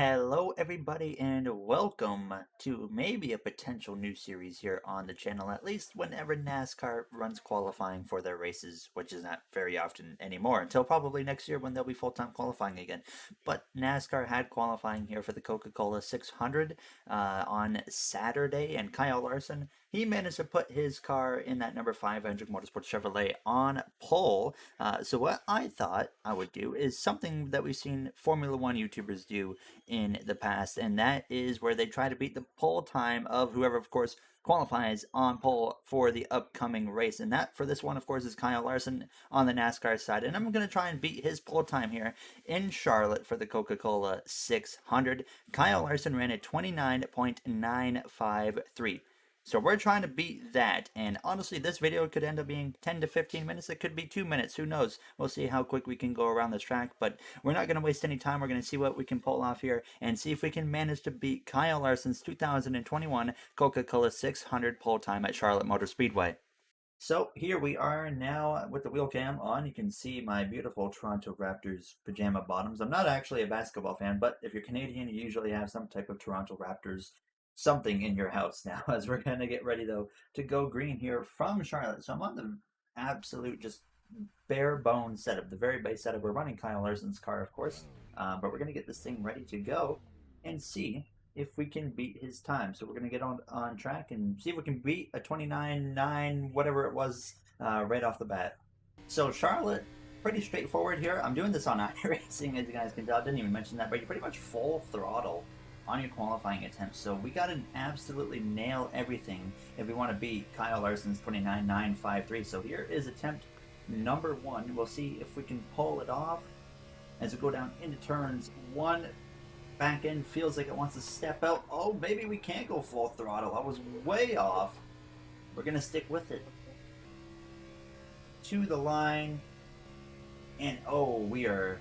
Hello, everybody, and welcome to maybe a potential new series here on the channel, at least whenever NASCAR runs qualifying for their races, which is not very often anymore, until probably next year when they'll be full-time qualifying again. But NASCAR had qualifying here for the Coca Cola 600 on Saturday, and Kyle Larson, he managed to put his car in that number 5 Hendrick Motorsports Chevrolet on pole. So what I thought I would do is something that we've seen Formula One YouTubers do in the past, and that is where they try to beat the pole time of whoever, of course, qualifies on pole for the upcoming race. And that for this one, of course, is Kyle Larson on the NASCAR side. And I'm going to try and beat his pole time here in Charlotte for the Coca Cola 600. Kyle Larson ran a 29.953. So we're trying to beat that, and honestly, this video could end up being 10 to 15 minutes. It could be 2 minutes. Who knows? We'll see how quick we can go around this track, but we're not going to waste any time. We're going to see what we can pull off here and see if we can manage to beat Kyle Larson's 2021 Coca Cola 600 pole time at Charlotte Motor Speedway. So here we are now with the wheel cam on. You can see my beautiful Toronto Raptors pajama bottoms. I'm not actually a basketball fan, but if you're Canadian, you usually have some type of Toronto Raptors something in your house now, as we're going to get ready though to go green here from Charlotte. So I'm on the absolute just bare bones setup, the very base setup. We're running Kyle Larson's car, of course, but we're going to get this thing ready to go and see if we can beat his time. So we're going to get on track and see if we can beat a 29.9 whatever it was right off the bat. So Charlotte, pretty straightforward here. I'm doing this on iRacing, as you guys can tell. I didn't even mention that, but you're pretty much full throttle on your qualifying attempts. So we got to absolutely nail everything if we want to beat Kyle Larson's 29.953. So here is attempt number 1. We'll see if we can pull it off as we go down into turns 1. Back end feels like it wants to step out. Oh, maybe we can't go full throttle. I was way off. We're going to stick with it. To the line. And oh, we are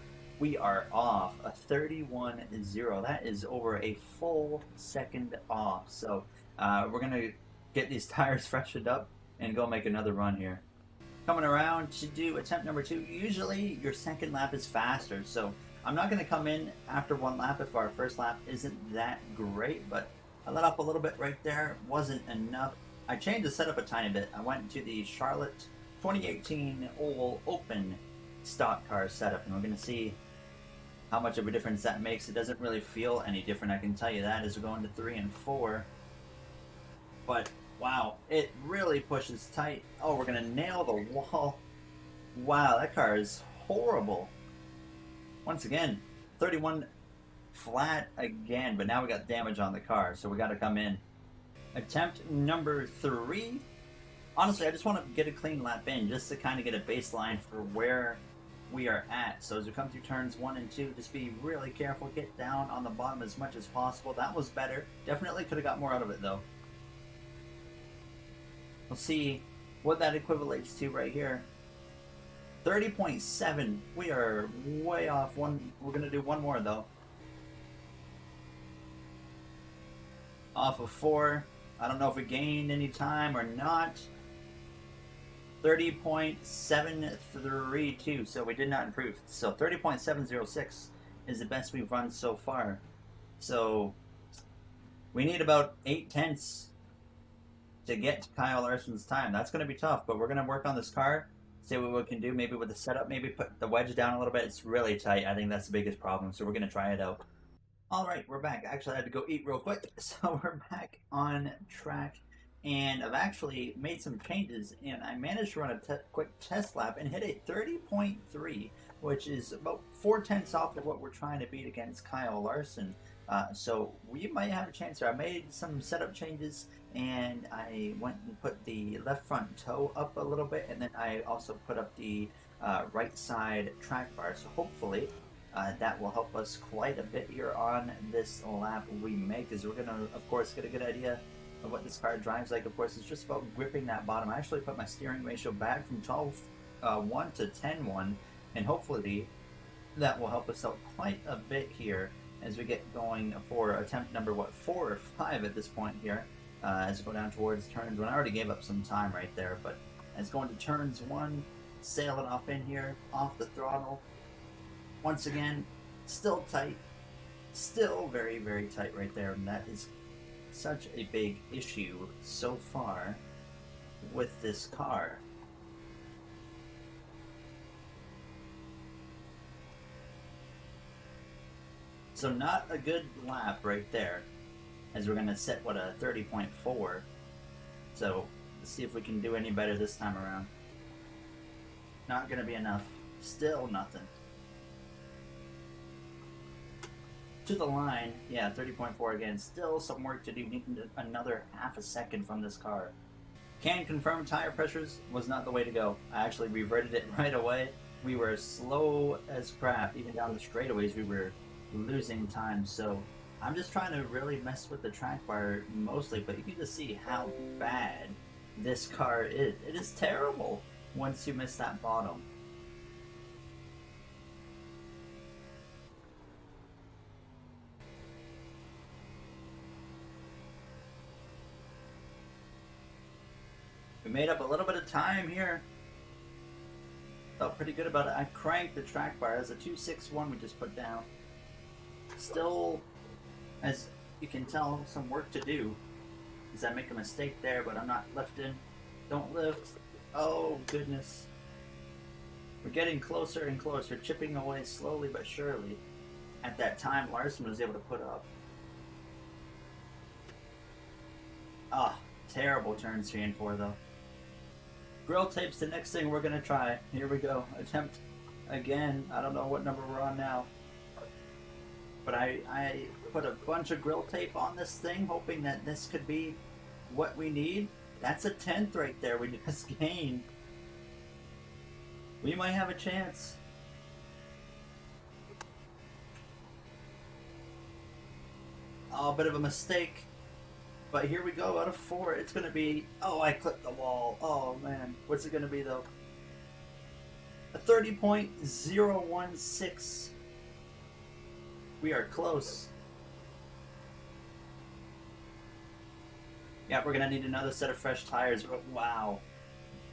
off a 31.0. That is over a full second off. So we're going to get these tires freshened up and go make another run here. Coming around to do attempt number 2. Usually your second lap is faster, so I'm not going to come in after one lap if our first lap isn't that great, but I let off a little bit right there. Wasn't enough. I changed the setup a tiny bit. I went to the Charlotte 2018 Open stock car setup, and we're going to see how much of a difference that makes. It doesn't really feel any different, I can tell you that, as we go into 3 and 4. But wow, it really pushes tight. Oh, we're gonna nail the wall. Wow, that car is horrible. Once again, 31 flat again, but now we got damage on the car, so we got to come in. Attempt number 3. Honestly, I just want to get a clean lap in, just to kind of get a baseline for where we are at. So as we come through turns 1 and 2, just be really careful, get down on the bottom as much as possible. That was better. Definitely could have got more out of it though. We'll see what that equivalates to right here. 30.7. We are way off. We're going to do one more though. Off of 4. I don't know if we gained any time or not. 30.732, so we did not improve. So 30.706 is the best we've run so far. So we need about 8 tenths to get to Kyle Larson's time. That's going to be tough, but we're going to work on this car, see what we can do, maybe with the setup, maybe put the wedge down a little bit. It's really tight. I think that's the biggest problem, so we're going to try it out. All right, we're back. Actually, I had to go eat real quick, so we're back on track. And I've actually made some changes, and I managed to run a quick test lap and hit a 30.3, which is about 4 tenths off of what we're trying to beat against Kyle Larson. So we might have a chance there. I made some setup changes, and I went and put the left front toe up a little bit, and then I also put up the right side track bar. So hopefully that will help us quite a bit here on this lap we make, because we're going to, of course, get a good idea of what this car drives like. Of course, it's just about gripping that bottom. I actually put my steering ratio back from 12.1 to 10.1, and hopefully that will help us out quite a bit here as we get going for attempt number 4 or 5 at this point here, as we go down towards turns 1. I already gave up some time right there, but as going to turns 1, sail it off in here, off the throttle. Once again, still tight. Still very, very tight right there, and that is such a big issue so far with this car. So not a good lap right there, as we're going to set, what, a 30.4. So let's see if we can do any better this time around. Not going to be enough. Still nothing. To the line, yeah, 30.4 again. Still some work to do. Need another half a second from this car. Can confirm tire pressures was not the way to go. I actually reverted it right away. We were slow as crap. Even down the straightaways, we were losing time. So I'm just trying to really mess with the track bar mostly, but you can just see how bad this car is. It is terrible once you miss that bottom. We made up a little bit of time here. Felt pretty good about it. I cranked the track bar. That's a 261 we just put down. Still, as you can tell, some work to do. Because I make a mistake there, but I'm not lifting. Don't lift. Oh, goodness. We're getting closer and closer, chipping away slowly but surely at that time Larson was able to put up. Ah, terrible turns 3 and 4 though. Grill tape's the next thing we're gonna try. Here we go. Attempt again. I don't know what number we're on now. But I put a bunch of grill tape on this thing, hoping that this could be what we need. That's a 10th right there we just gained. We might have a chance. Oh, a bit of a mistake. But here we go, out of 4. It's going to be... Oh, I clipped the wall. Oh, man. What's it going to be, though? A 30.016. We are close. Yeah, we're going to need another set of fresh tires. Wow.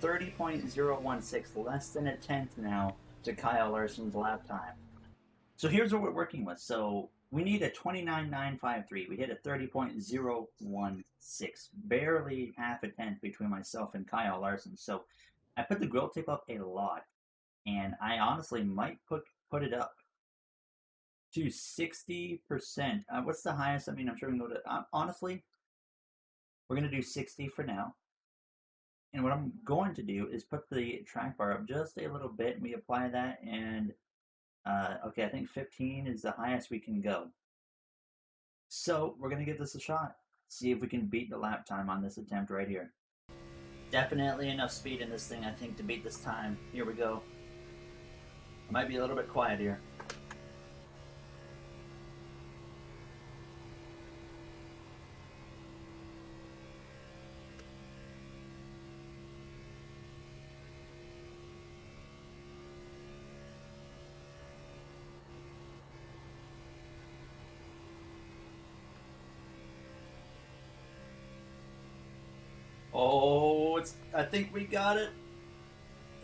30.016. Less than a 10th now to Kyle Larson's lap time. So here's what we're working with. So... we need a 29.953. We hit a 30.016. Barely half a tenth between myself and Kyle Larson. So I put the grill tape up a lot. And I honestly might put it up to 60%. What's the highest? I mean, I'm sure we can go to... honestly, we're going to do 60 for now. And what I'm going to do is put the track bar up just a little bit. And we apply that and... okay, I think 15 is the highest we can go. So we're going to give this a shot. See if we can beat the lap time on this attempt right here. Definitely enough speed in this thing, I think, to beat this time. Here we go. I might be a little bit quiet here. Oh, I think we got it.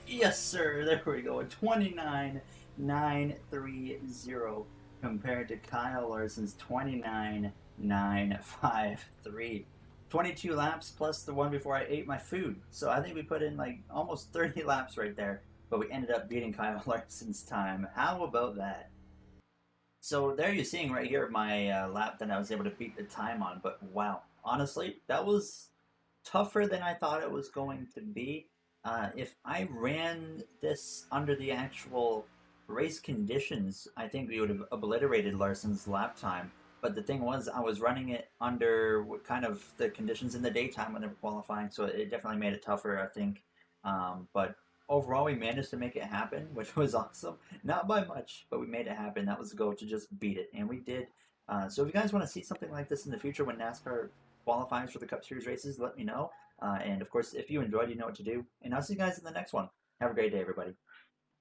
Yes, sir. There we go. 29.930 compared to Kyle Larson's 29.953. 22 laps plus the one before I ate my food. So I think we put in like almost 30 laps right there. But we ended up beating Kyle Larson's time. How about that? So there you're seeing right here my lap that I was able to beat the time on. But wow, honestly, that was tougher than I thought it was going to be. If I ran this under the actual race conditions, I think we would have obliterated Larson's lap time. But the thing was, I was running it under kind of the conditions in the daytime when they were qualifying, so it definitely made it tougher, I think. But overall, we managed to make it happen, which was awesome. Not by much, but we made it happen. That was the goal, to just beat it, and we did. So if you guys want to see something like this in the future when NASCAR qualifies for the Cup Series races, let me know. And of course, if you enjoyed, you know what to do. And I'll see you guys in the next one. Have a great day, everybody.